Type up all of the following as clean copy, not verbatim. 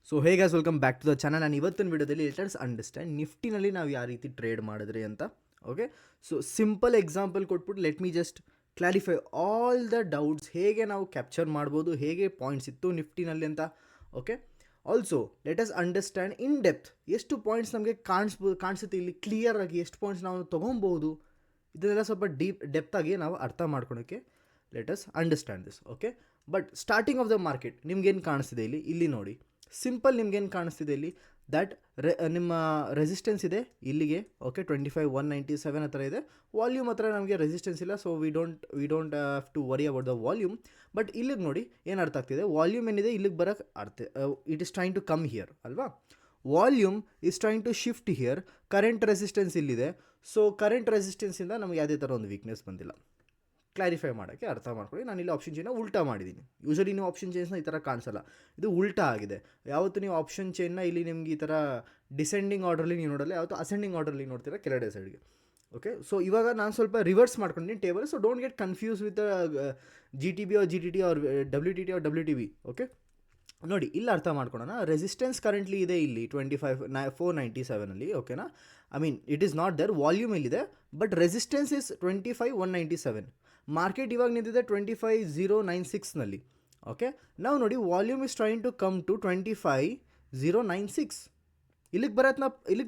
So hey guys, welcome back to the channel. ನಾನು ಇವತ್ತಿನ ವಿಡಿಯೋದಲ್ಲಿ ಲೆಟ್ಸ್ ಅಂಡರ್ಸ್ಟ್ಯಾಂಡ್ ನಿಫ್ಟಿನಲ್ಲಿ ನಾವು ಯಾವ ರೀತಿ ಟ್ರೇಡ್ ಮಾಡಿದ್ರಿ ಅಂತ. ಓಕೆ, ಸೊ ಸಿಂಪಲ್ ಎಕ್ಸಾಂಪಲ್ ಕೊಟ್ಬಿಟ್ಟು let me just clarify all the doubts, ಹೇಗೆ ನಾವು ಕ್ಯಾಪ್ಚರ್ ಮಾಡ್ಬೋದು, ಹೇಗೆ ಪಾಯಿಂಟ್ಸ್ ಇತ್ತು ನಿಫ್ಟಿನಲ್ಲಿ ಅಂತ. Okay, also let us understand in depth ಎಷ್ಟು ಪಾಯಿಂಟ್ಸ್ ನಮಗೆ ಕಾಣಿಸುತ್ತೆ ಇಲ್ಲಿ ಕ್ಲಿಯರ್ ಆಗಿ, ಎಷ್ಟು ಪಾಯಿಂಟ್ಸ್ ನಾವು ತೊಗೊಬೋದು, ಇದನ್ನೆಲ್ಲ ಸ್ವಲ್ಪ ಡೆಪ್ತಾಗಿ ನಾವು ಅರ್ಥ ಮಾಡ್ಕೊಳೋಕ್ಕೆ let us understand this. Okay, but starting of the market ನಿಮ್ಗೇನು ಕಾಣಿಸ್ತಿದೆ ಇಲ್ಲಿ ನೋಡಿ. ಸಿಂಪಲ್ ನಿಮ್ಗೇನು ಕಾಣಿಸ್ತಿದೆ ಇಲ್ಲಿ, ದ್ಯಾಟ್ ನಿಮ್ಮ ರೆಸಿಸ್ಟೆನ್ಸ್ ಇದೆ ಇಲ್ಲಿಗೆ. ಓಕೆ, 25,197 ಹತ್ರ ಇದೆ. ವಾಲ್ಯೂಮ್ ಹತ್ರ ನಮಗೆ ರೆಸಿಸ್ಟೆನ್ಸ್ ಇಲ್ಲ, so we don't have to worry about the volume. But ಇಲ್ಲಿಗೆ ನೋಡಿ ಏನು ಅರ್ಥ ಆಗ್ತಿದೆ, ವಾಲ್ಯೂಮ್ ಏನಿದೆ ಇಲ್ಲಿಗೆ ಬರೋಕ್ಕೆ it is trying to come here ಅಲ್ವಾ. Volume is trying to shift here. Current resistance ಇಲ್ಲಿದೆ, ಸೊ ಕರೆಂಟ್ ರೆಸಿಸ್ಟೆನ್ಸಿಂದ ನಮಗೆ ಯಾವುದೇ ಥರ ಒಂದು ವೀಕ್ನೆಸ್ ಬಂದಿಲ್ಲ. ಕ್ಲಾರಿಫೈ ಮಾಡೋಕ್ಕೆ ಅರ್ಥ ಮಾಡ್ಕೊಳ್ಳಿ, ನಾನು ಇಲ್ಲಿ ಆಪ್ಷನ್ ಚೈನ್ನ ಉಲ್ಟಾ ಮಾಡಿದ್ದೀನಿ. ಯೂಶಲಿ ನೀವು ಆಪ್ಷನ್ ಚೈನ್ಸ್ನ ಈ ಥರ ಕಾಣಿಸಲ್ಲ, ಇದು ಉಲ್ಟಾ ಆಗಿದೆ. ಯಾವತ್ತು ನೀವು ಆಪ್ಷನ್ ಚೈನ್ನ ಇಲ್ಲಿ ನಿಮ್ಗೆ ಈ ಥರ ಡಿಸೆಂಡಿಂಗ್ ಆರ್ಡ್ರಲ್ಲಿ ನೀವು ನೋಡಲ್ಲ, ಯಾವತ್ತು ಅಸೆಂಡಿಂಗ್ ಆರ್ಡ್ರಲ್ಲಿ ನೋಡ್ತೀರಾ ಕೆಳಗಡೆ ಸೈಡ್ಗೆ. ಓಕೆ, ಸೊ ಇವಾಗ ನಾನು ಸ್ವಲ್ಪ ರಿವರ್ಸ್ ಮಾಡ್ಕೊಂಡಿದ್ದೀನಿ table, so don't get confuse with G T B R G T T R W T T R W T B. Okay, ನೋಡಿ ಇಲ್ಲಿ ಅರ್ಥ ಮಾಡ್ಕೊಳ್ಳೋಣ. ರೆಸಿಸ್ಟೆನ್ಸ್ ಕರೆಂಟ್ಲಿ ಇದೆ ಇಲ್ಲಿ 497 ಓಕೆನಾ. I mean it is not there, volume ಇಲ್ಲಿದೆ, but resistance is 25,197. Market ಇವಾಗ ನಿಂತಿದೆ 25,096ನಲ್ಲಿ. ಓಕೆ, ನಾವು ನೋಡಿ volume is trying to come to 25,096. ಇಲ್ಲಿಗೆ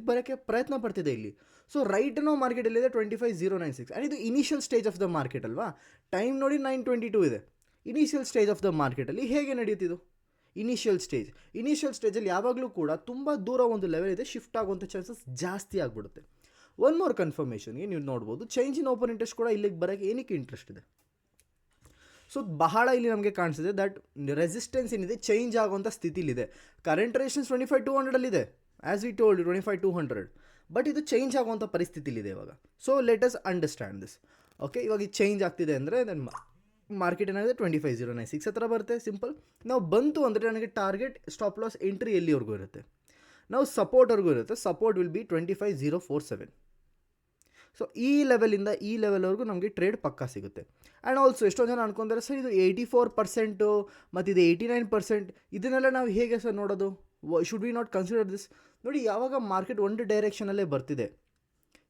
ಬರೋಕ್ಕೆ ಪ್ರಯತ್ನ ಪಡ್ತಿದೆ ಇಲ್ಲಿ. ಸೊ ರೈಟ್ ನಾವು ಮಾರ್ಕೆಟಲ್ಲಿದೆ 25,096, ಆ್ಯಂಡ್ ಇದು initial stage of the market ಅಲ್ವಾ. ಟೈಮ್ ನೋಡಿ 9:22 ಇದೆ. ಇನಿಷಿಯಲ್ ಸ್ಟೇಜ್ ಆಫ್ ದ ಮಾರ್ಕೆಟಲ್ಲಿ ಹೇಗೆ ನಡೆಯುತ್ತಿದ್ದು, ಇನಿಷಿಯಲ್ ಸ್ಟೇಜಲ್ಲಿ ಯಾವಾಗಲೂ ಕೂಡ ತುಂಬ ದೂರ ಒಂದು ಲೆವೆಲ್ ಇದೆ, ಶಿಫ್ಟ್ ಆಗುವಂಥ ಚಾನ್ಸಸ್ ಜಾಸ್ತಿ ಆಗಿಬಿಡುತ್ತೆ. ಒನ್ ಮೋರ್ ಕನ್ಫರ್ಮೇಷನ್ಗೆ ನೀವು ನೋಡ್ಬೋದು, ಚೇಂಜ್ ಇನ್ ಓಪನ್ ಇಂಟ್ರೆಸ್ಟ್ ಕೂಡ ಇಲ್ಲಿಗೆ ಬರೋಕ್ಕೆ ಏನಕ್ಕೆ ಇಂಟ್ರೆಸ್ಟ್ ಇದೆ. ಸೊ ಬಹಳ ಇಲ್ಲಿ ನಮಗೆ ಕಾಣಿಸಿದೆ ದಟ್ ರೆಸಿಸ್ಟೆನ್ಸ್ ಏನಿದೆ ಚೇಂಜ್ ಆಗುವಂಥ ಸ್ಥಿತಿಲಿದೆ. Current resistance 25,200 as we told 25,200, but ಇದು ಚೇಂಜ್ ಆಗುವಂಥ ಪರಿಸ್ಥಿತಿಲಿದೆ ಇವಾಗ. So let us understand this. Okay, ಇವಾಗ ಇದು ಚೇಂಜ್ ಆಗ್ತಿದೆ ಅಂದರೆ ನನ್ನ ಮಾರ್ಕೆಟ್ ಏನಾಗಿದೆ 25,096 ಹತ್ರ ಬರುತ್ತೆ. ಸಿಂಪಲ್, ನಾವು ಬಂತು ಅಂದರೆ ನನಗೆ ಟಾರ್ಗೆಟ್ ಸ್ಟಾಪ್ ಲಾಸ್ ಎಂಟ್ರಿ ಎಲ್ಲಿವರೆಗೂ ಇರುತ್ತೆ, ನಾವು ಸಪೋರ್ಟ್ವರೆಗೂ ಇರುತ್ತೆ. Support will be 25,047. ಸೊ ಈ ಲೆವೆಲಿಂದ ಈ ಲೆವೆಲ್ವರೆಗೂ ನಮಗೆ ಟ್ರೇಡ್ ಪಕ್ಕಾ ಸಿಗುತ್ತೆ. ಆ್ಯಂಡ್ ಆಲ್ಸೋ ಎಷ್ಟೊಂದು ಜನ ಅನ್ಕೊಂತಾರೆ ಸರ್ ಇದು 84% ಮತ್ತು ಇದು 89%, ಇದನ್ನೆಲ್ಲ ನಾವು ಹೇಗೆ ಸರ್ ನೋಡೋದು, should we not consider this. ನೋಡಿ, ಯಾವಾಗ ಮಾರ್ಕೆಟ್ ಒಂದು ಡೈರೆಕ್ಷನಲ್ಲೇ ಬರ್ತಿದೆ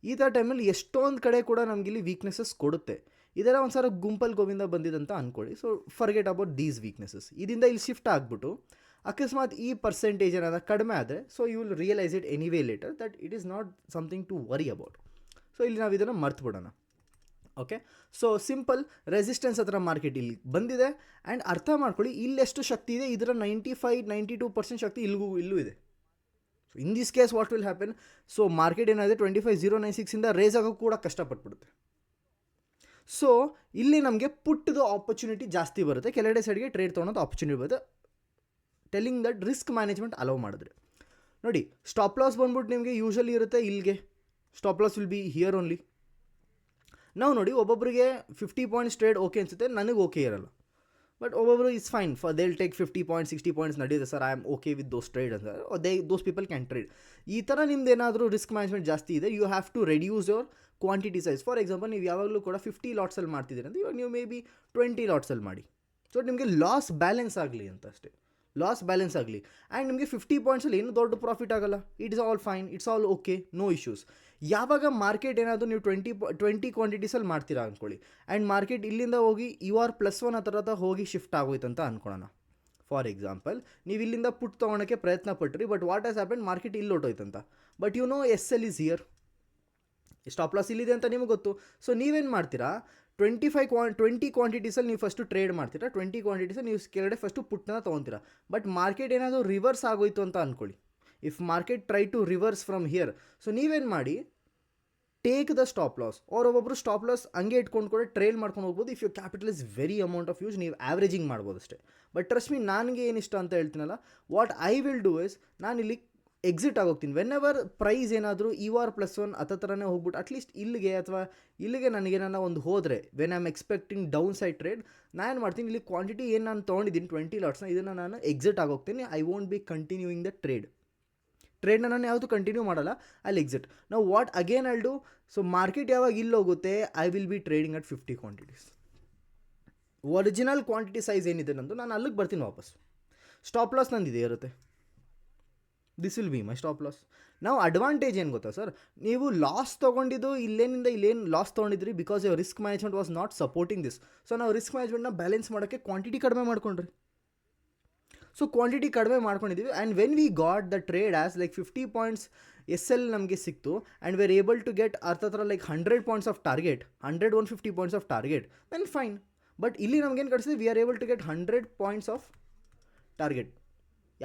ಈ ಥರ ಟೈಮಲ್ಲಿ ಎಷ್ಟೊಂದು ಕಡೆ ಕೂಡ ನಮಗಿಲ್ಲಿ ವೀಕ್ನೆಸಸ್ ಕೊಡುತ್ತೆ. ಇದೆಲ್ಲ ಒಂದು ಸಲ ಗುಂಪಲ್ಲಿ ಗೋವಿಂದ ಬಂದಿದ್ದಂತ ಅಂದ್ಕೊಳ್ಳಿ. So forget about these weaknesses. ಇದರಿಂದ ಇಲ್ಲಿ ಶಿಫ್ಟ್ ಆಗಿಬಿಟ್ಟು ಅಕಸ್ಮಾತ್ ಈ ಪರ್ಸೆಂಟೇಜ್ ಏನಾದರೂ ಕಡಿಮೆ ಆದರೆ, so you will realise it anyway later that it is not something to worry about. So ಇಲ್ಲಿ ನಾವು ಇದನ್ನು ಮರ್ತು ಬಿಡೋಣ. ಓಕೆ, ಸೊ ಸಿಂಪಲ್ ರೆಸಿಸ್ಟೆನ್ಸ್ ಹತ್ರ ಮಾರ್ಕೆಟ್ ಇಲ್ಲಿ ಬಂದಿದೆ. ಆ್ಯಂಡ್ ಅರ್ಥ ಮಾಡ್ಕೊಳ್ಳಿ, ಇಲ್ಲೆಷ್ಟು ಶಕ್ತಿ ಇದೆ, ಇದರ 95-92% ಶಕ್ತಿ ಇಲ್ಲೂ ಇದೆ. So in this case what will happen, so market ಏನಾಗಿದೆ 25,096ಇಂದ ರೇಸ್ ಆಗೋಕ್ಕೆ ಕೂಡ ಕಷ್ಟಪಟ್ಬಿಡುತ್ತೆ. ಸೊ ಇಲ್ಲಿ ನಮಗೆ ಪುಟ್ಟದು ಆಪರ್ಚುನಿಟಿ ಜಾಸ್ತಿ ಬರುತ್ತೆ, ಕೆಳಗಡೆ ಸೈಡ್ಗೆ ಟ್ರೇಡ್ ತೊಗೊಳೋದು ಆಪರ್ಚುನಿಟಿ ಬರುತ್ತೆ. Telling that risk management hello ಮಾಡಿದ್ರೆ ನೋಡಿ, ಸ್ಟಾಪ್ ಲಾಸ್ ಬಂದ್ಬಿಟ್ಟು ನಿಮಗೆ ಯೂಶಲಿ ಇರುತ್ತೆ ಇಲ್ಲಿಗೆ. Stop loss will be here only. ನಾವು ನೋಡಿ, ಒಬ್ಬೊಬ್ಬರಿಗೆ 50 ಪಾಯಿಂಟ್ಸ್ ಟ್ರೇಡ್ ಓಕೆ ಅನಿಸುತ್ತೆ, ನನಗೆ ಓಕೆ ಇರಲ್ಲ. ಬಟ್ ಒಬ್ಬೊಬ್ಬರು is fine for they will take 50 points 60 points ನಡೆಯುತ್ತೆ sir, I am okay with those trade ಅಂತ. Those people can trade. ಈ ಥರ ನಿಮ್ದು ಏನಾದರೂ ರಿಸ್ಕ್ ಮ್ಯಾನೇಜ್ಮೆಂಟ್ ಜಾಸ್ತಿ ಇದೆ, you have to reduce your quantity size. For example, ನೀವು ಯಾವಾಗಲೂ ಕೂಡ 50 ಲಾಟ್ಸಲ್ಲಿ ಮಾಡ್ತಿದ್ದೀರಿ ಅಂತ, ಇವಾಗ ನೀವು ಮೇ ಬಿ 20 ಲಾಟ್ಸಲ್ಲಿ ಮಾಡಿ. ಸೊ ನಿಮಗೆ ಲಾಸ್ ಬ್ಯಾಲೆನ್ಸ್ ಆಗಲಿ ಅಂತ ಅಷ್ಟೇ, ಲಾಸ್ ಬ್ಯಾಲೆನ್ಸ್ ಆಗಲಿ. ಆ್ಯಂಡ್ ನಿಮಗೆ 50 ಪಾಯಿಂಟ್ಸಲ್ಲಿ ಏನು ದೊಡ್ಡ ಪ್ರಾಫಿಟ್ ಆಗಲ್ಲ. It is all fine, it's all okay, no issues. ಯಾವಾಗ ಮಾರ್ಕೆಟ್ ಏನಾದರೂ ನೀವು 20 ಕ್ವಾಂಟಿಟೀಸಲ್ಲಿ ಮಾಡ್ತೀರಾ ಅಂದ್ಕೊಳ್ಳಿ, ಆ್ಯಂಡ್ ಮಾರ್ಕೆಟ್ ಇಲ್ಲಿಂದ ಹೋಗಿ UR+1 ಆ ಥರದ ಹೋಗಿ ಶಿಫ್ಟ್ ಆಗೋಯ್ತು ಅಂತ ಅಂದ್ಕೊಳ್ಳೋಣ. ಫಾರ್ ಎಕ್ಸಾಂಪಲ್, ನೀವು ಇಲ್ಲಿಂದ ಪುಟ್ ತೊಗೊಳಕ್ಕೆ ಪ್ರಯತ್ನ ಪಟ್ರಿ, but what has happen, market ಇಲ್ಲಿ ಹೊಟ್ಟೋಯ್ತಂತ. But you know SL is here, stop loss ಇಲ್ಲಿದೆ ಅಂತ ನಿಮಗೆ ಗೊತ್ತು. ಸೊ ನೀವೇನು ಮಾಡ್ತೀರಾ, 20 ಕ್ವಾಂಟಿಟೀಸಲ್ಲಿ ನೀವು ಫಸ್ಟು ಟ್ರೇಡ್ ಮಾಡ್ತೀರಾ. 20 ಕ್ವಾಂಟಿಟೀಸಲ್ಲಿ ನೀವು ಕೆಳಗಡೆ ಫಸ್ಟು ಪುಟ್ಟನ್ನ ತೊಗೊತೀರಾ. ಬಟ್ ಮಾರ್ಕೆಟ್ ಏನಾದರೂ ರಿವರ್ಸ್ ಆಗೋಯ್ತು ಅಂತ ಅಂದ್ಕೊಳ್ಳಿ, if market try to reverse from here, so ನೀವೇನು ಮಾಡಿ, ಟೇಕ್ ದ ಸ್ಟಾಪ್ ಲಾಸ್. ಒಬ್ಬೊಬ್ಬರು ಸ್ಟಾಪ್ ಲಾಸ್ ಹಂಗೆ ಇಟ್ಕೊಂಡು ಕೂಡ ಟ್ರೇಲ್ ಮಾಡ್ಕೊಂಡು ಹೋಗ್ಬೋದು. If you capital is very amount of use, ನೀವು ಆವ್ರೇಜಿಂಗ್ ಮಾಡ್ಬೋದು ಅಷ್ಟೇ. ಬಟ್ ಟ್ರಸ್ಟ್ ಮೀ, ನನಗೆ ಏನು ಇಷ್ಟ ಅಂತ ಹೇಳ್ತೀನಲ್ಲ, what I will do is, ನಾನು ಇಲ್ಲಿ ಎಕ್ಸಿಟ್ ಆಗೋಗ್ತೀನಿ. ವೆನ್ ಎವರ್ ಪ್ರೈಸ್ ಏನಾದರೂ UR+1 ಆ ಥರನೇ ಹೋಗ್ಬಿಟ್ಟು ಅಟ್ಲೀಸ್ಟ್ ಇಲ್ಲಿಗೆ ನನಗೇನ ಒಂದು ಹೋದರೆ, when I am expecting down side trade, ನಾನು ಮಾಡ್ತೀನಿ ಇಲ್ಲಿ ಕ್ವಾಂಟಿಟಿ ಏನು ನಾನು ತೊಗೊಂಡಿದ್ದೀನಿ 20 ಲಾಟ್ಸ್ನ, ಇದನ್ನು ನಾನು ಎಕ್ಸಿಟ್ ಆಗೋಗ್ತೀನಿ. I won't be continuing the ಟ್ರೇಡ್ನ ನಾನು ಯಾವುದು ಕಂಟಿನ್ಯೂ ಮಾಡಲ್ಲ, ಅಲ್ಲಿ ಎಕ್ಸಿಟ್. ನಾವು what again I'll do, so market ಯಾವಾಗ ಇಲ್ಲಿ ಹೋಗುತ್ತೆ, I will be trading at 50 quantities. Original quantity size ಏನಿದೆ ನಂದು, ನಾನು ಅಲ್ಲಿಗೆ ಬರ್ತೀನಿ ವಾಪಸ್. ಸ್ಟಾಪ್ ಲಾಸ್ ನಂದಿದೆ ಇರುತ್ತೆ. This will be my stop loss. ನಾವು ಅಡ್ವಾಂಟೇಜ್ ಏನು ಗೊತ್ತಾ ಸರ್, ನೀವು ಲಾಸ್ ತೊಗೊಂಡಿದ್ದು ಇಲ್ಲೇನು ಲಾಸ್ ತೊಗೊಂಡಿದ್ರಿ because your risk management was not supporting this. So ನಾವು ರಿಸ್ಕ್ ಮ್ಯಾನೇಜ್ಮೆಂಟ್ನ ಬ್ಯಾಲೆನ್ಸ್ ಮಾಡೋಕ್ಕೆ ಕ್ವಾಂಟಿಟಿ ಕಡಿಮೆ ಮಾಡ್ಕೊಂಡ್ರಿ. ಸೊ ಕ್ವಾಂಟಿಟಿ ಕಡಿಮೆ ಮಾಡ್ಕೊಂಡಿದ್ದೀವಿ and when we got the trade as like 50 points S L ನಮಗೆ ಸಿಕ್ತು and we are able to get ಅರ್ಥತ್ರ like 100 points of target, 150 points of target, then fine. But ಇಲ್ಲಿ ನಮಗೇನು ಕಳಿಸಿದೆ, we are able to get 100 points of target.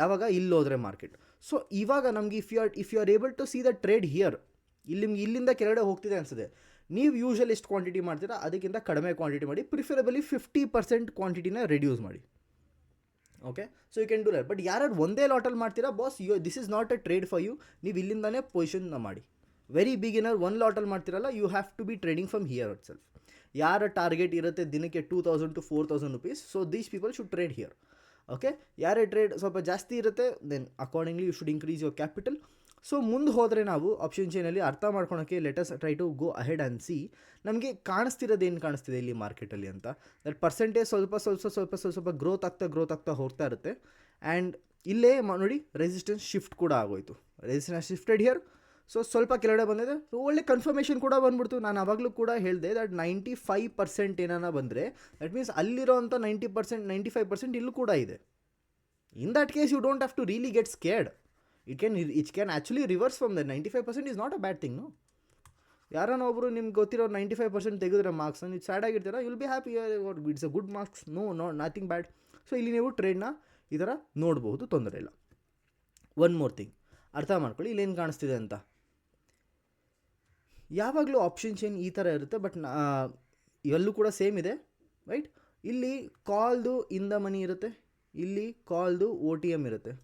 ಯಾವಾಗ ಇಲ್ಲಿ ಹೋದರೆ market. So ಇವಾಗ ನಮಗೆ if you are able to see the trade here, ಇಲ್ಲಿ ನಿಮ್ಗೆ ಇಲ್ಲಿಂದ ಕೆಳಗಡೆ ಹೋಗ್ತಿದೆ ಅನಿಸಿದೆ, ನೀವು ಯೂಶಲಿ ಎಷ್ಟು ಕ್ವಾಂಟಿಟಿ ಮಾಡ್ತೀರಾ ಅದಕ್ಕಿಂತ ಕಡಿಮೆ ಕ್ವಾಂಟಿಟಿ ಮಾಡಿ, ಪ್ರಿಫರಬಲಿ 50% ಕ್ವಾಂಟಿಟಿನ ರೆಡ್ಯೂಸ್ ಮಾಡಿ. Okay, so you can do that. But ಯಾರು ಒಂದೇ ಲಾಟಲ್ಲಿ ಮಾಡ್ತೀರಾ boss, this is not a trade for you. ನೀವು ಇಲ್ಲಿಂದನೇ ಪೊಸಿಷನ್ನ ಮಾಡಿ. ವೆರಿ ಬಿಗಿನರ್ ಒಂದು ಲಾಟಲ್ಲಿ ಮಾಡ್ತಿರಲ್ಲ, you have to be trading from here itself. ಯಾರ ಟಾರ್ಗೆಟ್ ಇರುತ್ತೆ ದಿನಕ್ಕೆ 2000 to 4000 rupees, so these people should trade here. Okay, ಯಾರೇ ಟ್ರೇಡ್ ಸ್ವಲ್ಪ ಜಾಸ್ತಿ ಇರುತ್ತೆ then accordingly you should increase your capital. So ಮುಂದೆ ಹೋದರೆ ನಾವು ಆಪ್ಷನ್ ಚೈನಲ್ಲಿ ಅರ್ಥ ಮಾಡ್ಕೊಳಕ್ಕೆ let's try to go ahead and see ನಮಗೆ ಕಾಣಿಸ್ತಿರೋದು ಏನು ಕಾಣಿಸ್ತಿದೆ ಇಲ್ಲಿ ಮಾರ್ಕೆಟಲ್ಲಿ ಅಂತ. ದಟ್ ಪರ್ಸೆಂಟೇಜ್ ಸ್ವಲ್ಪ ಗ್ರೋತ್ ಆಗ್ತಾ ಹೋಗ್ತಾ ಇರುತ್ತೆ. ಆ್ಯಂಡ್ ಇಲ್ಲೇ ನೋಡಿ ರೆಸಿಸ್ಟೆನ್ಸ್ ಶಿಫ್ಟ್ ಕೂಡ ಆಗೋಯ್ತು, ರೆಸಿಸ್ಟೆನ್ಸ್ ಶಿಫ್ಟೆಡ್ ಹಿಯರ್. ಸೊ ಸ್ವಲ್ಪ ಕೆಳಗಡೆ ಬಂದಿದೆ, ಸೊ ಒಳ್ಳೆ ಕನ್ಫರ್ಮೇಷನ್ ಕೂಡ ಬಂದ್ಬಿಡ್ತು. ನಾನು ಆವಾಗಲೂ ಕೂಡ ಹೇಳಿದೆ ದಟ್ 95% ಏನಾನ ಬಂದರೆ ದಟ್ ಮೀನ್ಸ್ ಅಲ್ಲಿರೋಂಥ 90%, 95% ಇಲ್ಲೂ ಕೂಡ ಇದೆ. In that case you don't have to really get scared. It can actually reverse from the 95% is not a bad thing. ಯಾರನ್ನ ಒಬ್ಬರು ನಿಮ್ಗೆ ಗೊತ್ತಿರೋ 95% ತೆಗೆದ್ರೆ ಮಾರ್ಕ್ಸ್, ನೀವು ಸ್ಯಾಡ್ ಆಗಿರ್ತೀರ, will be happy, it's a good marks, no nothing bad. So ಇಲ್ಲಿ ನೀವು ಟ್ರೇಡ್ನ ಈ ಥರ ನೋಡ್ಬೋದು, ತೊಂದರೆ ಇಲ್ಲ. ಒನ್ ಮೋರ್ ಥಿಂಗ್ ಅರ್ಥ ಮಾಡ್ಕೊಳ್ಳಿ, ಇಲ್ಲೇನು ಕಾಣಿಸ್ತಿದೆ ಅಂತ. ಯಾವಾಗಲೂ ಆಪ್ಷನ್ ಚೈನ್ ಈ ಥರ ಇರುತ್ತೆ, ಬಟ್ ಇವೆಲ್ಲೂ ಕೂಡ ಸೇಮ್ ಇದೆ ರೈಟ್. ಇಲ್ಲಿ ಕಾಲ್ದು ಇನ್ ದ ಮನಿ ಇರುತ್ತೆ, ಇಲ್ಲಿ ಕಾಲ್ದು OTM ಇರುತ್ತೆ,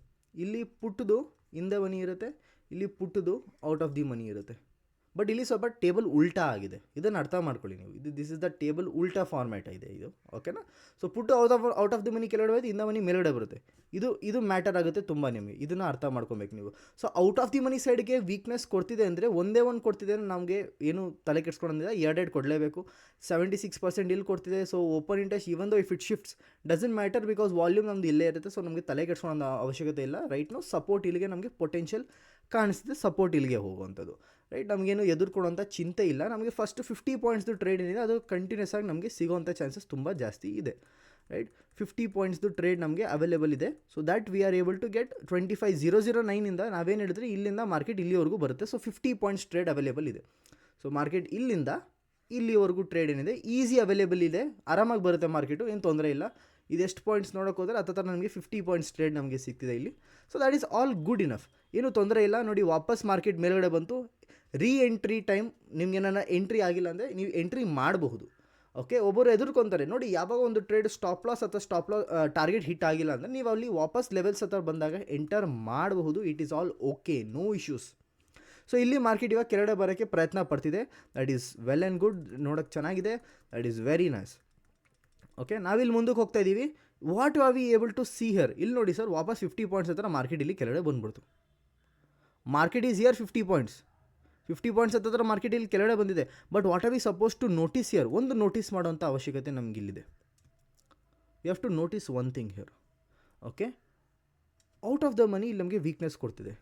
ಇಲ್ಲಿ ಪುಟ್ಟದು ಇನ್ ದ ಮನಿ ಇರುತ್ತೆ, ಇಲ್ಲಿ ಪುಟ್ಟದು ಔಟ್ ಆಫ್ ದಿ ಮನಿ ಇರುತ್ತೆ. ಬಟ್ ಇಲ್ಲಿ ಸ್ವಲ್ಪ ಟೇಬಲ್ ಉಲ್ಟಾ ಆಗಿದೆ, ಇದನ್ನು ಅರ್ಥ ಮಾಡ್ಕೊಳ್ಳಿ ನೀವು. ದಿಸ್ ಇಸ್ ದ ಟೇಬಲ್ ಉಲ್ಟಾ ಫಾರ್ಮ್ಯಾಟ್ ಇದೆ ಇದು, ಓಕೆನಾ. So put out of the money ಕೆಳಗಡೆ ಹೋಯ್ತು, ಇನ್ ದ ಮನಿ ಮೇಲ್ಗಡೆ ಬರುತ್ತೆ. ಇದು ಮ್ಯಾಟರ್ ಆಗುತ್ತೆ ತುಂಬ ನಿಮಗೆ, ಇದನ್ನು ಅರ್ಥ ಮಾಡ್ಕೊಬೇಕು ನೀವು. ಸೊ ಔಟ್ ಆಫ್ ದಿ ಮನಿ ಸೈಡ್ಗೆ ವೀಕ್ನೆಸ್ ಕೊಡ್ತಿದೆ ಅಂದರೆ ಒಂದೇ ಒಂದು ಕೊಡ್ತಿದೆ ಅಂದರೆ ನಮಗೆ ಏನು ತಲೆ ಕೆಡ್ಸ್ಕೊಂಡಿದೆ, ಎರಡೆರಡು ಕೊಡಲೇಬೇಕು. 76% ಇಲ್ಲಿ ಕೊಡ್ತಿದೆ. ಸೊ ಓಪನ್ ಇಂಟ್ರೆಸ್ಟ್ ಇವನ್ ದೋ if it shifts doesn't matter because volume ನಮ್ದು ಇಲ್ಲೇ ಇರುತ್ತೆ. ಸೊ ನಮಗೆ ತಲೆ ಕೆಡ್ಸ್ಕೊಳ್ಳೋ ಅವಶ್ಯಕತೆ ಇಲ್ಲ ರೈಟ್. ನಾವು ಸಪೋರ್ಟ್ ಇಲ್ಲಿಗೆ ನಮಗೆ ಪೊಟೆನ್ಷಿಯಲ್ ಕಾಣಿಸ್ತಿದೆ, ಸಪೋರ್ಟ್ ಇಲ್ಲಿಗೆ ಹೋಗುವಂಥದ್ದು ರೈಟ್. ನಮಗೇನು ಎದುರ್ಕೊಳ್ಳೋಂಥ ಚಿಂತೆ ಇಲ್ಲ. ನಮಗೆ ಫಸ್ಟ್ 50 ಪಾಯಿಂಟ್ಸ್ದು ಟ್ರೇಡ್ ಏನಿದೆ ಅದು ಕಂಟಿನ್ಯೂಸ್ ಆಗಿ ನಮಗೆ ಸಿಗೋವಂಥ ಚಾನ್ಸಸ್ ತುಂಬ ಜಾಸ್ತಿ ಇದೆ ರೈಟ್. 50 ಪಾಯಿಂಟ್ಸ್ದು ಟ್ರೇಡ್ ನಮಗೆ ಅವೈಲೇಬಲ್ ಇದೆ. So that we are able to get 25,009ಇಂದ ನಾವೇನು ಹೇಳಿದ್ರೆ ಇಲ್ಲಿಂದ ಮಾರ್ಕೆಟ್ ಇಲ್ಲಿವರೆಗೂ ಬರುತ್ತೆ. ಸೊ 50 ಪಾಯಿಂಟ್ಸ್ ಟ್ರೇಡ್ ಅವೈಲೇಬಲ್ ಇದೆ. ಸೊ ಮಾರ್ಕೆಟ್ ಇಲ್ಲಿಂದ ಇಲ್ಲಿವರೆಗೂ ಟ್ರೇಡ್ ಏನಿದೆ ಈಸಿ ಅವೈಲೇಬಲ್ ಇದೆ, ಆರಾಮಾಗಿ ಬರುತ್ತೆ ಮಾರ್ಕೆಟು, ಏನು ತೊಂದರೆ ಇಲ್ಲ. ಇದೆಷ್ಟು ಪಾಯಿಂಟ್ಸ್ ನೋಡೋಕೆ ಹೋದರೆ ಹತ್ತಿರ ನಮಗೆ 50 ಪಾಯಿಂಟ್ಸ್ ಟ್ರೇಡ್ ನಮಗೆ ಸಿಗ್ತಿದೆ ಇಲ್ಲಿ. So that is all good enough, ಏನೂ ತೊಂದರೆ ಇಲ್ಲ. ನೋಡಿ ವಾಪಸ್ ಮಾರ್ಕೆಟ್ ಮೇಲ್ಗಡೆ ಬಂತು. ಎಂಟ್ರಿ ಟೈಮ್ ನಿಮ್ಗೇನ ಎಂಟ್ರಿ ಆಗಿಲ್ಲ ಅಂದರೆ ನೀವು ಎಂಟ್ರಿ ಮಾಡಬಹುದು. ಓಕೆ, ಒಬ್ಬರು ಎದುರ್ಕೊತಾರೆ ನೋಡಿ, ಯಾವಾಗ ಒಂದು ಟ್ರೇಡ್ ಸ್ಟಾಪ್ ಲಾಸ್ ಅಥವಾ ಟಾರ್ಗೆಟ್ ಹಿಟ್ ಆಗಿಲ್ಲ ಅಂದರೆ ನೀವು ಅಲ್ಲಿ ವಾಪಸ್ ಲೆವೆಲ್ಸ್ ಹತ್ರ ಬಂದಾಗ ಎಂಟರ್ ಮಾಡಬಹುದು. It is all okay, no issues. So ಇಲ್ಲಿ ಮಾರ್ಕೆಟ್ ಇವಾಗ ಕೆಳಗಡೆ ಬರೋಕ್ಕೆ ಪ್ರಯತ್ನ ಪಡ್ತಿದೆ, that is well and good, ನೋಡೋಕ್ಕೆ ಚೆನ್ನಾಗಿದೆ, that is very nice. Okay, ನಾವಿಲ್ಲಿ ಮುಂದಕ್ಕೆ ಹೋಗ್ತಾ ಇದ್ದೀವಿ. What are we able to see here? ಇಲ್ಲಿ ನೋಡಿ ಸರ್, ವಾಪಸ್ 50 ಪಾಯಿಂಟ್ಸ್ ಹತ್ರ ಮಾರ್ಕೆಟ್ ಇಲ್ಲಿ ಕೆಳಗಡೆ ಬಂದ್ಬಿಡ್ತು. ಮಾರ್ಕೆಟ್ ಈಸ್ ಹಿಯರ್ 50 ಪಾಯಿಂಟ್ಸ್ ಹತ್ತಿರ ಮಾರ್ಕೆಟ್ ಇಲ್ಲಿ ಕೆಳಗಡೆ ಬಂದಿದೆ. But what are we suppose to notice here? ಒಂದು ನೋಟಿಸ್ ಮಾಡೋಂಥ ಅವಶ್ಯಕತೆ ನಮಗಿಲ್ಲಿದೆ. You have to notice one thing here. Okay, out of the money ಇಲ್ಲಿ ನಮಗೆ ವೀಕ್ನೆಸ್ ಕೊಡ್ತಿದೆ.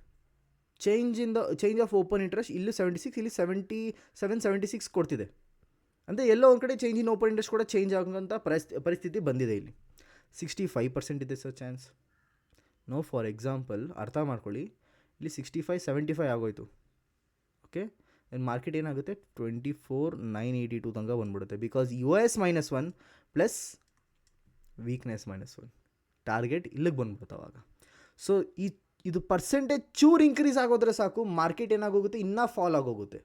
ಚೇಂಜ್ ಆಫ್ ಓಪನ್ ಇಂಟ್ರೆಸ್ಟ್ ಇಲ್ಲಿ 76, ಇಲ್ಲಿ 76 ಕೊಡ್ತಿದೆ. ಅಂದರೆ ಎಲ್ಲೋ ಒಂದು ಕಡೆ ಚೇಂಜ್ ಇನ್ ಓಪನ್ ಇಂಟ್ರೆಸ್ಟ್ ಕೂಡ ಚೇಂಜ್ ಆಗೋಂಥ ಪರಿಸ್ಥಿತಿ ಬಂದಿದೆ. ಇಲ್ಲಿ 65% ಇದೆ sir chance. No for example ಅರ್ಥ ಮಾಡ್ಕೊಳ್ಳಿ, ಇಲ್ಲಿ 65-75 ಆಗೋಯ್ತು. ಓಕೆ, ದೆನ್ ಮಾರ್ಕೆಟ್ ಏನಾಗುತ್ತೆ 24,982 ತನಕ ಬಂದ್ಬಿಡುತ್ತೆ. Because US -1 plus weakness -1 target ಇಲ್ಲಿಗೆ ಬಂದ್ಬಿಡುತ್ತೆ ಅವಾಗ. ಸೊ ಇದು ಪರ್ಸೆಂಟೇಜ್ ಚೂರು ಇನ್ಕ್ರೀಸ್ ಆಗೋದ್ರೆ ಸಾಕು, ಮಾರ್ಕೆಟ್ ಏನಾಗೋಗುತ್ತೆ ಇನ್ನೂ ಫಾಲ್ ಆಗೋಗುತ್ತೆ.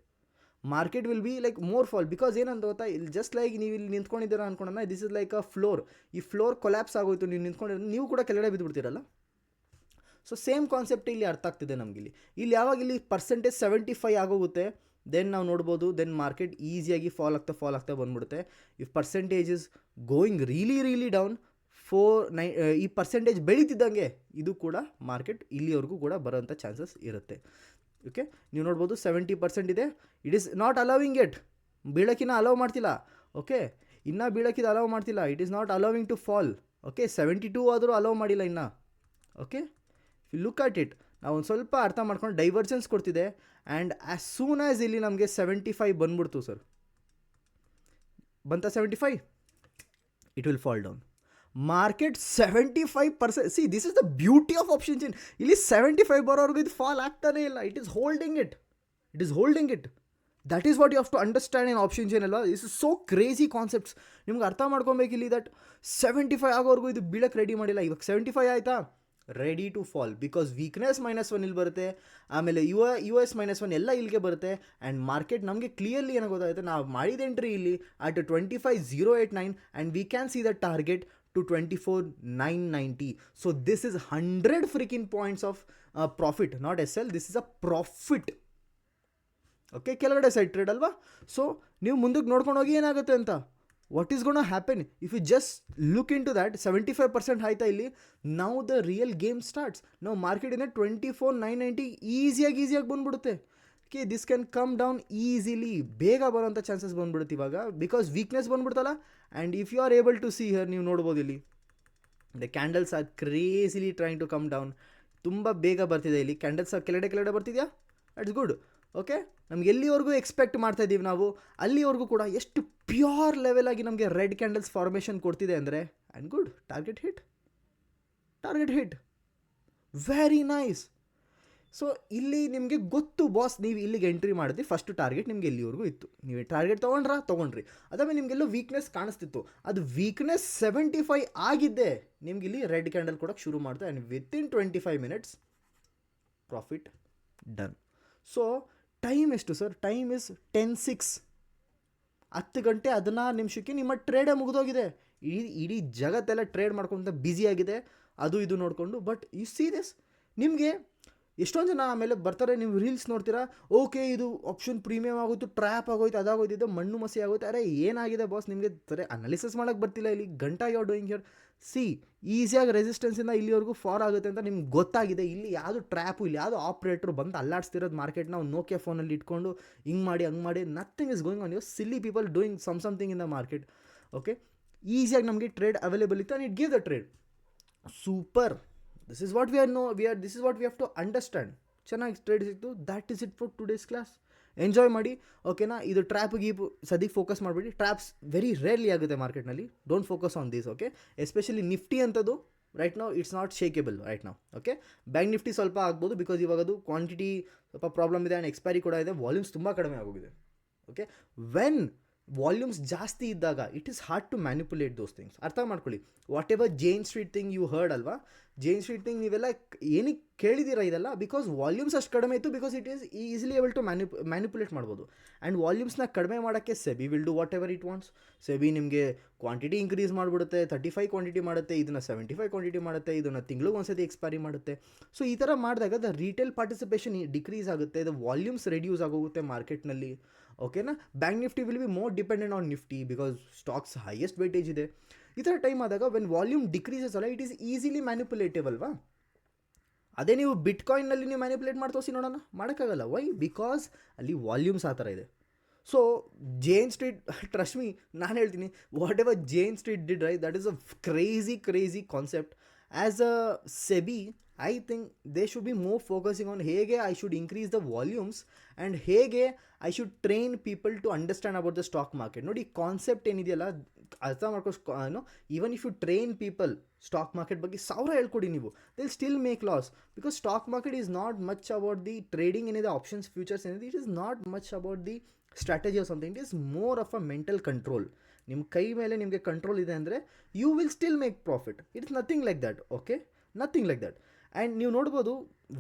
Market will be like more fall. Because ಏನಂತ ಗೊತ್ತಾ, ಇಲ್ಲಿ ಜಸ್ಟ್ ಲೈಕ್ ನೀವು ಇಲ್ಲಿ ನಿಂತ್ಕೊಂಡಿದ್ದೀರಾ ಅನ್ಕೊಂಡ, this is like a floor. ಈ ಫ್ಲೋರ್ ಕೊಲ್ಯಾಪ್ಸ್ ಆಗೋಯ್ತು, ನೀವು ನಿಂತ್ಕೊಂಡಿರೋ ನೀವು ಕೂಡ ಕೆಳಗಡೆ ಬಿದ್ದುಬಿಡ್ತೀರಲ್ಲ. ಸೊ ಸೇಮ್ ಕಾನ್ಸೆಪ್ಟ್ ಇಲ್ಲಿ ಅರ್ಥ ಆಗ್ತಿದೆ ನಮಗಿಲ್ಲಿ. ಇಲ್ಲಿ ಯಾವಾಗ ಇಲ್ಲಿ ಪರ್ಸೆಂಟೇಜ್ 75 ಆಗೋಗುತ್ತೆ, ದೆನ್ ನಾವು ನೋಡ್ಬೋದು, ದೆನ್ ಮಾರ್ಕೆಟ್ ಈಸಿಯಾಗಿ ಫಾಲ್ ಆಗ್ತಾ ಬಂದ್ಬಿಡುತ್ತೆ. If percentage is going really down, ಈ ಪರ್ಸೆಂಟೇಜ್ ಬೆಳೀತಿದ್ದಂಗೆ ಇದು ಕೂಡ ಮಾರ್ಕೆಟ್ ಇಲ್ಲಿವರೆಗೂ ಕೂಡ ಬರೋಂಥ ಚಾನ್ಸಸ್ ಇರುತ್ತೆ. ಓಕೆ, ನೀವು ನೋಡ್ಬೋದು 70% ಇದೆ. It is not allowing it, ಬೀಳೋಕ್ಕಿನ್ನ ಅಲೋವ್ ಮಾಡ್ತಿಲ್ಲ. ಓಕೆ, ಇನ್ನೂ ಬೀಳೋಕ್ಕಿದ್ದು ಅಲೋವ್ ಮಾಡ್ತಿಲ್ಲ. It is not allowing to fall. Okay, 72 ಆದರೂ ಅಲೋವ್ ಮಾಡಿಲ್ಲ ಇನ್ನು. Okay, look at it. ನಾವು ಒಂದು ಸ್ವಲ್ಪ ಅರ್ಥ ಮಾಡ್ಕೊಂಡು ಡೈವರ್ಜೆನ್ಸ್ ಕೊಡ್ತಿದೆ ಆ್ಯಂಡ್ ಆ್ಯಸ್ ಸೂನ್ ಆ್ಯಸ್ ಇಲ್ಲಿ ನಮಗೆ 75 ಬಂದ್ಬಿಡ್ತು ಸರ್, ಬಂತ 75, it will fall down. Market 75%, see this is the beauty of option chain. ಇಲ್ಲಿ 75 ಬರೋವರೆಗೂ ಇದು ಫಾಲ್ ಆಗ್ತಾನೇ ಇಲ್ಲ. It is holding it. That is what you have to understand in option chain ಅಲ್ವಾ. This is so crazy concepts. ನಿಮ್ಗೆ ಅರ್ಥ ಮಾಡ್ಕೊಬೇಕಿಲ್ಲಿ that 75 ಆಗೋವರೆಗೂ ಇದು ಬೀಳಕ್ಕೆ ರೆಡಿ ಮಾಡಿಲ್ಲ. ಇವಾಗ 75 ಆಯಿತಾ, ready to fall, because weakness -1 ಇಲ್ಲಿ ಬರುತ್ತೆ, ಆಮೇಲೆ US -1 ಎಲ್ಲ ಇಲ್ಲಿಗೆ ಬರುತ್ತೆ. ಆ್ಯಂಡ್ ಮಾರ್ಕೆಟ್ ನಮಗೆ ಕ್ಲಿಯರ್ಲಿ ಏನೋ ಗೊತ್ತಾಗುತ್ತೆ, ನಾವು ಮಾಡಿದ ಎಂಟ್ರಿ ಇಲ್ಲಿ at 25,089 and we can see the target to 24,990. So this is 100 freaking points of profit, not SL. This is a profit. Okay, ಕೆಳಗಡೆ ಸೈಡ್ ಟ್ರೇಡ್ ಅಲ್ವಾ. ಸೊ ನೀವು ಮುಂದಕ್ಕೆ ನೋಡ್ಕೊಂಡು ಹೋಗಿ ಏನಾಗುತ್ತೆ ಅಂತ, what is gonna happen if you just look into that. 75% ಆಯ್ತಾ ಇಲ್ಲಿ. Now the real game starts. ನಾವು ಮಾರ್ಕೆಟಿಂದ 24,990 ಈಸಿಯಾಗಿ ಬಂದುಬಿಡುತ್ತೆ. Okay, this can come down easily, ಬೇಗ ಬರೋಂಥ ಚಾನ್ಸಸ್ ಬಂದ್ಬಿಡುತ್ತೆ ಇವಾಗ, ಬಿಕಾಸ್ ವೀಕ್ನೆಸ್ ಬಂದ್ಬಿಡ್ತಲ್ಲ. And if you are able to see here, ನೀವು ನೋಡ್ಬೋದು ಇಲ್ಲಿ the candles are crazily trying to come down. ತುಂಬ ಬೇಗ ಬರ್ತಿದೆ ಇಲ್ಲಿ ಕ್ಯಾಂಡಲ್ಸ್, ಕೆಳಗಡೆ ಬರ್ತಿದೆಯಾ, ಇಟ್ಸ್ ಗುಡ್. ಓಕೆ, ನಮ್ಗೆ ಎಲ್ಲಿವರೆಗೂ ಎಕ್ಸ್ಪೆಕ್ಟ್ ಮಾಡ್ತಾ ಇದ್ದೀವಿ ನಾವು, ಅಲ್ಲಿವರೆಗೂ ಕೂಡ ಎಷ್ಟು ಪ್ಯೂರ್ ಲೆವೆಲ್ ಆಗಿ ನಮಗೆ ರೆಡ್ ಕ್ಯಾಂಡಲ್ಸ್ ಫಾರ್ಮೇಷನ್ ಕೊಡ್ತಿದೆ ಅಂದರೆ, and good, target hit, very nice. So ಇಲ್ಲಿ ನಿಮಗೆ ಗೊತ್ತು ಬಾಸ್, ನೀವು ಇಲ್ಲಿಗೆ ಎಂಟ್ರಿ ಮಾಡಿದ್ವಿ, ಫಸ್ಟ್ ಟಾರ್ಗೆಟ್ ನಿಮಗೆ ಎಲ್ಲಿವರೆಗೂ ಇತ್ತು, ನೀವು ಟಾರ್ಗೆಟ್ ತೊಗೊಂಡ್ರಿ. ಅದಾದ್ಮೇಲೆ ನಿಮಗೆಲ್ಲೋ ವೀಕ್ನೆಸ್ ಕಾಣಿಸ್ತಿತ್ತು, ಅದು ವೀಕ್ನೆಸ್ 75 ಆಗಿದ್ದೆ ನಿಮ್ಗೆ ಇಲ್ಲಿ ರೆಡ್ ಕ್ಯಾಂಡಲ್ ಕೊಡೋಕ್ಕೆ ಶುರು ಮಾಡ್ತಾ, and within 25 minutes profit done. So time ಎಷ್ಟು ಸರ್, ಟೈಮ್ ಇಸ್ 10:06, 10 ಗಂಟೆ 16 ನಿಮಿಷಕ್ಕೆ ನಿಮ್ಮ ಟ್ರೇಡೇ ಮುಗಿದೋಗಿದೆ. ಇಡೀ ಜಗತ್ತೆಲ್ಲ ಟ್ರೇಡ್ ಮಾಡ್ಕೊಂತ ಬ್ಯುಸಿಯಾಗಿದೆ, ಅದು ಇದು ನೋಡಿಕೊಂಡು. ಬಟ್ ಯು ಸಿ ದಿಸ್, ನಿಮಗೆ ಎಷ್ಟೊಂದು ಜನ ಆಮೇಲೆ ಬರ್ತಾರೆ, ನೀವು ರೀಲ್ಸ್ ನೋಡ್ತೀರಾ, ಓಕೆ ಇದು ಆಪ್ಷನ್ ಪ್ರೀಮಿಯಮ್ ಆಗೋಯ್ತು, ಟ್ರ್ಯಾಪ್ ಆಗೋಯ್ತು, ಅದಾಗೋಯ್ತು, ಮಣ್ಣು ಮಸಿ ಆಗೋಯ್ತು. ಅರೆ ಏನಾಗಿದೆ ಬಾಸ್, ನಿಮಗೆ ಸರಿ ಅನಾಲಿಸಿಸ್ ಮಾಡೋಕ್ಕೆ ಬರ್ತಿಲ್ಲ, ಇಲ್ಲಿ ಗಂಟಾ you are doing here. See ಈಸಿಯಾಗಿ ರೆಸಿಸ್ಟೆನ್ಸಿಂದ ಇಲ್ಲಿವರೆಗೂ ಫಾರ್ ಆಗುತ್ತೆ ಅಂತ ನಿಮ್ಗೆ ಗೊತ್ತಾಗಿದೆ. ಇಲ್ಲಿ ಯಾವುದು ಟ್ರ್ಯಾಪು, ಇಲ್ಲಿ ಯಾವುದು ಆಪ್ರೇಟ್ರು ಬಂದು ಅಲ್ಲಾಡಿಸ್ತಿರೋದು ಮಾರ್ಕೆಟ್ನ ಒಂದು ನೋಕಿಯಾ ಫೋನಲ್ಲಿ ಇಟ್ಕೊಂಡು ಹಿಂಗೆ ಮಾಡಿ nothing is going on. You silly people doing something in the market. Okay, ಈಸಿಯಾಗಿ ನಮಗೆ ಟ್ರೇಡ್ ಅವೈಲೇಬಲ್ ಇತ್ತು and it give the trade. Super, this is what we have to understand. ಚೆನ್ನಾಗಿ ಟ್ರೇಡ್ ಸಿಕ್ತು. That is it for today's class. Enjoy ಮಾಡಿ, ಓಕೆನಾ. ಇದು trap ಗೀಪು ಸದ್ಯಕ್ಕೆ focus ಮಾಡಿಬಿಡಿ. ಟ್ರ್ಯಾಪ್ಸ್ ವೆರಿ ರೇರ್ಲಿ ಆಗುತ್ತೆ ಮಾರ್ಕೆಟ್ನಲ್ಲಿ. Don't focus on this. Okay, especially Nifty ಅಂಥದ್ದು ರೈಟ್ ನಾವು ಇಟ್ಸ್ ನಾಟ್ ಶೇಕೇಬಲ್ ರೈಟ್ ನಾವು. ಓಕೆ, ಬ್ಯಾಂಕ್ ನಿಫ್ಟಿ ಸ್ವಲ್ಪ ಆಗ್ಬೋದು, ಬಿಕಾಸ್ ಇವಾಗ ಅದು ಕ್ವಾಂಟಿಟಿ ಸ್ವಲ್ಪ ಪ್ರಾಬ್ಲಮ್ ಇದೆ ಆ್ಯಂಡ್ ಎಕ್ಸ್ಪೈರಿ ಕೂಡ ಇದೆ, ವಾಲ್ಯೂಮ್ಸ್ ತುಂಬ ಕಡಿಮೆ ಆಗೋಗಿದೆ. ಓಕೆ, ವೆನ್ ವಾಲ್ಯೂಮ್ಸ್ ಜಾಸ್ತಿ ಇದ್ದಾಗ it is hard to manipulate those things. ಅರ್ಥ ಮಾಡ್ಕೊಳ್ಳಿ. Whatever Jane Street thing you heard ಅಲ್ವಾ, ಜೇನ್ ಸ್ಟ್ರೀಟ್ ಥಿಂಗ್ ನೀವೆಲ್ಲ ಏನಕ್ಕೆ ಕೇಳಿದ್ದೀರಾ ಇದೆಲ್ಲ, ಬಿಕಾಸ್ ವಾಲ್ಯೂಮ್ಸ್ ಅಷ್ಟು ಕಡಿಮೆ ಇತ್ತು, because it is easily able to manipulate ಮಾಡ್ಬೋದು. ಆ್ಯಂಡ್ ವಾಲ್ಯೂಮ್ಸ್ನ ಕಡಿಮೆ ಮಾಡೋಕ್ಕೆ SEBI will do whatever it wants. SEBI ನಿಮಗೆ ಕ್ವಾಂಟಿಟಿ ಇನ್ಕ್ರೀಸ್ ಮಾಡಿಬಿಡುತ್ತೆ, 35 ಕ್ವಾಂಟಿಟಿ ಮಾಡುತ್ತೆ, ಇದನ್ನು 75 ಕ್ವಾಂಟಿಟಿ ಮಾಡುತ್ತೆ, ಇದನ್ನು ತಿಂಗಳಿಗೆ ಒಂದ್ಸತಿ ಎಕ್ಸ್ಪೈರಿ ಮಾಡುತ್ತೆ. ಸೊ ಈ ಥರ ಮಾಡಿದಾಗ ದ ರಿಟೇಲ್ ಪಾರ್ಟಿಸಿಪೇಷನ್ ಡಿಕ್ರೀಸ್ ಆಗುತ್ತೆ, ದ ವಾಲ್ಯೂಮ್ಸ್ ರೆಡ್ಯೂಸ್ ಆಗೋಗುತ್ತೆ ಮಾರ್ಕೆಟ್ನಲ್ಲಿ. ಓಕೆನಾ, bank Nifty will be more dependent on Nifty, because stocks highest weightage ಇದೆ. ಈ ಥರ ಟೈಮ್ ಆದಾಗ ವೆನ್ ವಾಲ್ಯೂಮ್ ಡಿಕ್ರೀಸಸ್ ಅಲ್ಲ, ಇಟ್ ಈಸ್ ಈಸಿಲಿ ಮ್ಯಾನಿಪುಲೇಟಿವ್ ಅಲ್ವಾ. ಅದೇ ನೀವು ಬಿಟ್ಕಾಯಿನ್ನಲ್ಲಿ ನೀವು ಮ್ಯಾನಿಪುಲೇಟ್ ಮಾಡ್ತೋಸಿ ನೋಡೋಣ, ಮಾಡೋಕ್ಕಾಗಲ್ಲ. ವೈ? ಬಿಕಾಸ್ ಅಲ್ಲಿ ವಾಲ್ಯೂಮ್ಸ್ ಆ ಥರ ಇದೆ. So Jane Street, trust me, ನಾನು ಹೇಳ್ತೀನಿ, whatever Jane Street did right, that is a crazy concept. As a SEBI I think they should be more focusing on ಹೇಗೆ I should increase the volumes and ಹೇಗೆ I should train people to understand about the stock market. ನೋಡಿ, concept ಏನಿದೆಯಲ್ಲ ಅರ್ಥ ಮಾಡ್ಕೋ. Even if you train people stock market ಬಗ್ಗೆ 1000 ಹೇಳ್ಕೊಡಿ ನೀವು, they still make loss, because stock market is not much about the trading ಏನಿದೆ, options futures ಏನಿದೆ, it is not much about the strategy or something. It is more of a mental control. ನಿಮ್ಮ ಕೈ ಮೇಲೆ ನಿಮಗೆ control ಇದೆ ಅಂದರೆ you will still make profit. It's nothing like that. Okay, nothing like that. And ನೀವು ನೋಡ್ಬೋದು,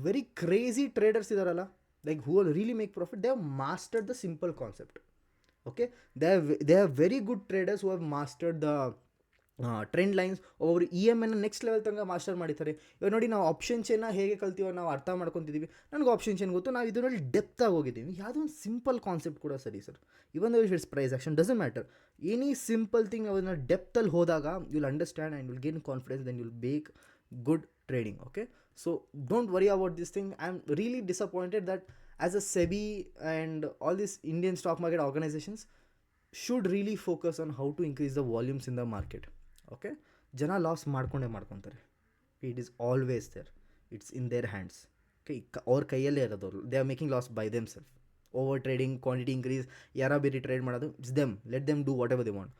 very crazy traders ಇದ್ದಾರಲ್ಲ, like who are really make profit, they have mastered the simple concept. Okay, they have very good traders who have mastered the trend lines. ಒಬ್ಬರು EMIನ next level ತನಕ master ಮಾಡಿದ್ದಾರೆ. ಇವಾಗ ನೋಡಿ, ನಾವು option ಚೈನ್ನ ಹೇಗೆ ಕಲ್ತೀವೋ ನಾವು ಅರ್ಥ ಮಾಡ್ಕೊತಿದ್ದೀವಿ. ನನಗೆ ಆಪ್ಷನ್ ಚೈನ್ ಗೊತ್ತು, ನಾವು ಇದರಲ್ಲಿ ಡೆಪ್ತಾಗಿ ಹೋಗಿದ್ದೀವಿ. ಯಾವುದೋ ಒಂದು ಸಿಂಪಲ್ ಕಾನ್ಸೆಪ್ಟ್ ಕೂಡ ಸರಿ sir, even though it's price action doesn't matter. Any simple thing ಅದನ್ನು ಡೆಪ್ತಲ್ಲಿ ಹೋದಾಗ you'll understand and will gain confidence, then you'll make good trading. Okay, so don't worry about this thing. I'm really disappointed that as a SEBI and all these Indian stock market organizations should really focus on how to increase the volumes in the market. Okay, jana loss ಮಾಡ್ಕೊಂತಾರೆ. It is always there, it's in their hands. ಅವ್ರ ಕೈಯಲ್ಲೇ ಇರೋದವ್ರು. They are making loss by them self. Over trading, quantity increase, ಯಾರ ಬೇರೆ trade ಮಾಡೋದು, it's them. Let them do whatever they want.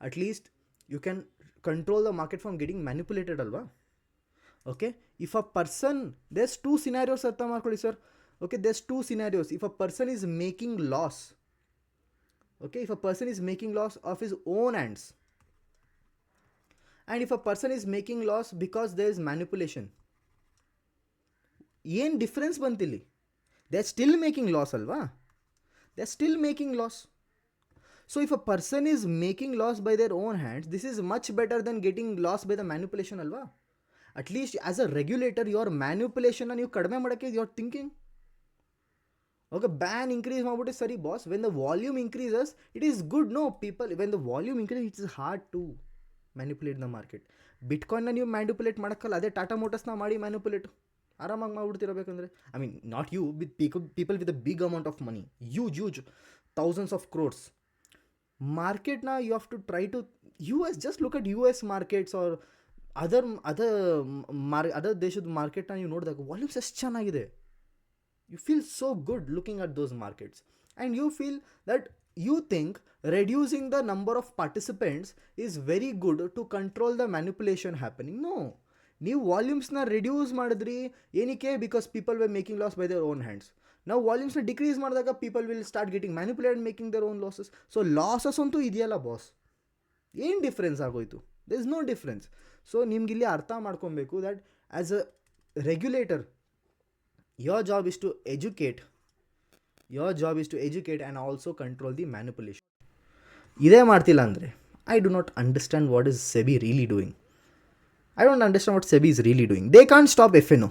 At least you can control the market from getting manipulated ಅಲ್ವಾ. Okay, if a person, there's two scenarios ಅರ್ಥ ಮಾಡ್ಕೊಳ್ಳಿ sir. Okay, there's two scenarios. If a person is making loss, okay, if a person is making loss of his own hands, and if a person is making loss because there is manipulation, ಏನು difference ಬಂತಿಲ್ಲಿ? They are still making loss ಅಲ್ವಾ, they are still making loss. So if a person is making loss by their own hands, this is much better than getting loss by the manipulation ಅಲ್ವಾ. At least as a regulator your ಮ್ಯಾನಿಪುಲೇಷನ್ನ ನೀವು ಕಡಿಮೆ ಮಾಡೋಕ್ಕೆ you are thinking. Okay, ban increase ಮಾಡಿಬಿಟ್ಟು ಸರಿ boss, when the volume increases it is good. No people, when the volume increase it's hard to manipulate the market. ಬಿಟ್ಕಾಯಿನ್ನ ನೀವು manipulate ಮಾಡೋಕ್ಕಲ್ಲ, ಅದೇ ಟಾಟಾ ಮೋಟರ್ಸ್ನ ಮಾಡಿ ಮ್ಯಾನಿಪುಲೇಟ್ ಆರಾಮಾಗಿ ಮಾಡ್ಬಿಡ್ತಿರಬೇಕಂದ್ರೆ. I mean not you, with people with a big amount of money, use thousands of crores. ಮಾರ್ಕೆಟ್ನ you have to try to US, just look at US markets or other ದೇಶದ ಮಾರ್ಕೆಟ್ನ ನೀವು ನೋಡಿದಾಗ ವಾಲ್ಯೂಮ್ಸ್ ಎಷ್ಟು ಚೆನ್ನಾಗಿದೆ. You feel so good looking at those markets, and you feel that you think reducing the number of participants is very good to control the manipulation happening. No, ನೀವು ವಾಲ್ಯೂಮ್ಸ್ನ reduce ಮಾಡಿದ್ರಿ ಏನಕ್ಕೆ? Because people were making loss by their own hands. ನಾವು ವಾಲ್ಯೂಮ್ಸ್ನ decrease ಮಾಡಿದಾಗ people will start getting manipulate, making their own losses. So losses ಅಂತೂ ಇದೆಯಲ್ಲ boss, ಏನು difference ಆಗೋಯ್ತು? There is no difference. So ನಿಮ್ಗಿಲ್ಲಿ ಅರ್ಥ ಮಾಡ್ಕೊಬೇಕು that as a regulator, your job is to educate and also control the manipulation. ಇದೇ ಮಾಡ್ತಿಲ್ಲ ಅಂದರೆ I do not understand what is SEBI really doing. I don't understand what SEBI is really doing. They can't stop FNO.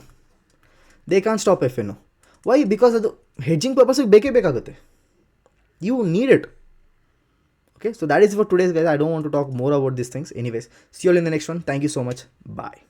Why? Because ಅದು hedging ಪರ್ಪಸ್ಗೆ ಬೇಕೇ ಬೇಕಾಗುತ್ತೆ. You need it. Okay, so that is for today's guys. I don't want to talk more about these things. Anyways, see you all in the next one. Thank you so much. Bye.